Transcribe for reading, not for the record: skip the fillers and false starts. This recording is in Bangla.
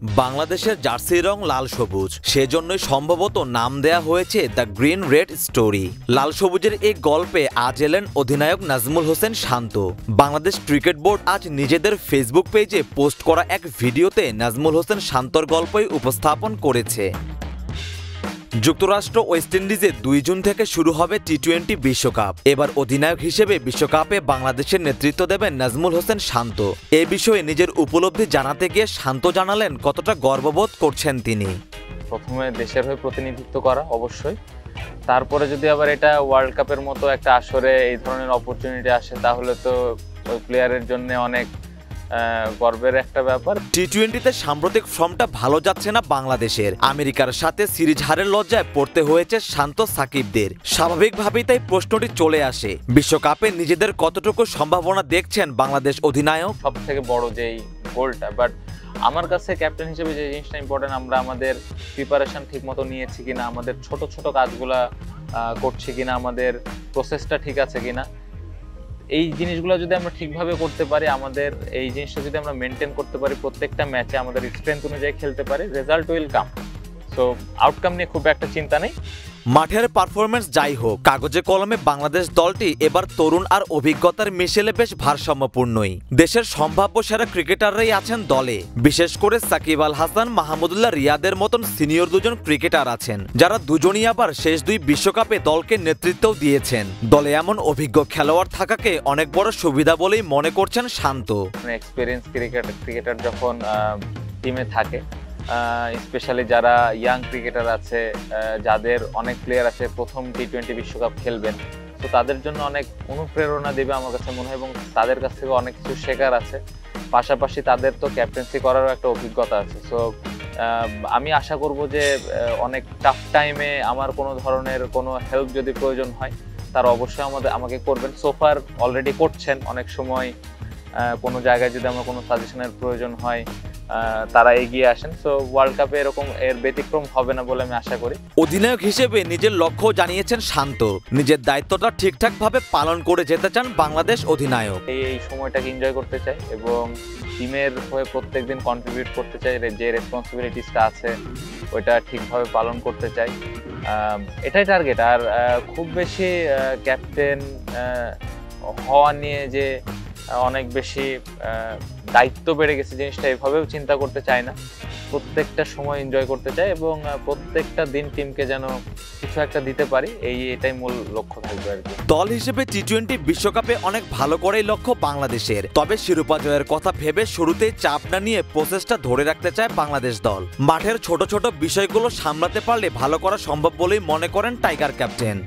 বাংলাদেশের জার্সি রং লাল সবুজ, সেজন্যই সম্ভবত নাম দেয়া হয়েছে দ্য গ্রিন রেড স্টোরি। লাল সবুজের এই গল্পে আজ এলেন অধিনায়ক নাজমুল হোসেন শান্ত। বাংলাদেশ ক্রিকেট বোর্ড আজ নিজেদের ফেসবুক পেজে পোস্ট করা এক ভিডিওতে নাজমুল হোসেন শান্তর গল্পই উপস্থাপন করেছে। যুক্তরাষ্ট্র ওয়েস্ট ইন্ডিজে ২ জুন থেকে শুরু হবে টি-20 বিশ্বকাপ। এবার অধিনায়ক হিসেবে বিশ্বকাপে বাংলাদেশের নেতৃত্ব দেবেন নাজমুল হোসেন শান্ত। এ বিষয়ে নিজের উপলব্ধি জানাতে গিয়ে শান্ত জানালেন কতটা গর্ববোধ করছেন তিনি। প্রথমে দেশের হয়ে প্রতিনিধিত্ব করা অবশ্যই, তারপরে যদি আবার এটা ওয়ার্ল্ড কাপের মতো একটা আসরে এই ধরনের অপরচুনিটি আসে তাহলে তো ওই প্লেয়ারের জন্য অনেক গর্বের একটা ব্যাপার। টি-20তে সাম্প্রতিক ফর্মটা ভালো যাচ্ছে না বাংলাদেশের। আমেরিকার সাথে সিরিজ হারের লজ্জায় পড়তে হয়েছে শান্ত সাকিবদের। স্বাভাবিকভাবেই তাই প্রশ্নটি চলে আসে, বিশ্বকাপে নিজেদের কতটুকু সম্ভাবনা দেখছেন বাংলাদেশ অধিনায়ক? সব থেকে বড় যেই গোলটা, বাট আমার কাছে ক্যাপ্টেন হিসেবে যে জিনিসটা ইম্পর্টেন্ট, আমরা আমাদের প্রিপারেশন ঠিক মতো নিয়েছি কিনা, আমাদের ছোট ছোট কাজগুলা করছি কিনা, আমাদের প্রসেসটা ঠিক আছে কিনা, এই জিনিসগুলো যদি আমরা ঠিকভাবে করতে পারি, আমাদের এই জিনিসটা যদি আমরা মেনটেন করতে পারি, প্রত্যেকটা ম্যাচে আমাদের স্ট্রেংথ অনুযায়ী খেলতে পারি, result will come. So outcome নিয়ে খুব একটা চিন্তা নেই। মাঠের পারফরমেন্স যাই হোক, কাগজে কলমে বাংলাদেশ দলটি এবার তরুণ আর অভিজ্ঞতার মিশেলে বেশ ভারসাম্যপূর্ণই। দেশের সম্ভাব্য সেরা ক্রিকেটাররাই আছেন দলে। বিশেষ করে সাকিব আল হাসান, মাহমুদুল্লাহ রিয়াদের মতন সিনিয়র দুজন ক্রিকেটার আছেন, যারা দুজনই আবার শেষ ২ বিশ্বকাপে দলকে নেতৃত্বও দিয়েছেন। দলে এমন অভিজ্ঞ খেলোয়াড় থাকাকে অনেক বড় সুবিধা বলেই মনে করছেন শান্ত। এক্সপিরিয়েন্স ক্রিকেটার যখন টিমে থাকে, স্পেশালি যারা ইয়াং ক্রিকেটার আছে, যাদের অনেক প্লেয়ার আছে প্রথম টি-20 বিশ্বকাপ খেলবেন, তো তাদের জন্য অনেক অনুপ্রেরণা দেবে আমার কাছে মনে হয়, এবং তাদের কাছ থেকে অনেক কিছু শেখার আছে। পাশাপাশি তাদের তো ক্যাপ্টেন্সি করারও একটা অভিজ্ঞতা আছে। সো আমি আশা করব যে অনেক টাফ টাইমে আমার কোনো ধরনের কোনো হেল্প যদি প্রয়োজন হয় তারা অবশ্যই আমাকে করবেন। সোফার অলরেডি করছেন, অনেক সময় কোনো জায়গায় যদি আমার কোনো সাজেশনের প্রয়োজন হয় তারা এগিয়ে আসেন। সো ওয়ার্ল্ড কাপে এরকম এর ব্যতিক্রম হবে না বলে আমি আশা করি। অধিনায়ক হিসেবে নিজের লক্ষ্য জানিয়েছেন শান্ত, নিজের দায়িত্বটা ঠিকঠাকভাবে পালন করে যেতে চান বাংলাদেশ অধিনায়ক। এই সময়টাকে এনজয় করতে চাই এবং টিমের হয়ে প্রত্যেকদিন কন্ট্রিবিউট করতে চাই, যে রেসপন্সিবিলিটিসটা আছে ওইটা ঠিকভাবে পালন করতে চাই, এটাই টার্গেট। আর খুব বেশি ক্যাপ্টেন হওয়া নিয়ে যে অনেক বেশি দায়িত্ব বেড়ে গেছে জিনিসটা এভাবেও চিন্তা করতে চাই না। প্রত্যেকটা সময় এনজয় করতে চাই এবং প্রত্যেকটা দিন টিমকে যেন কিছু একটা দিতে পারি, এটাই মূল লক্ষ্য থাকবে আর কি। দল হিসেবে টি-20 বিশ্বকাপে অনেক ভালো করেই লক্ষ্য বাংলাদেশের। তবে শিরোপা জয়ের কথা ভেবে শুরুতেই চাপ না নিয়ে প্রচেষ্টা ধরে রাখতে চায় বাংলাদেশ দল। মাঠের ছোট ছোট বিষয়গুলো সামলাতে পারলে ভালো করা সম্ভব বলেই মনে করেন টাইগার ক্যাপ্টেন।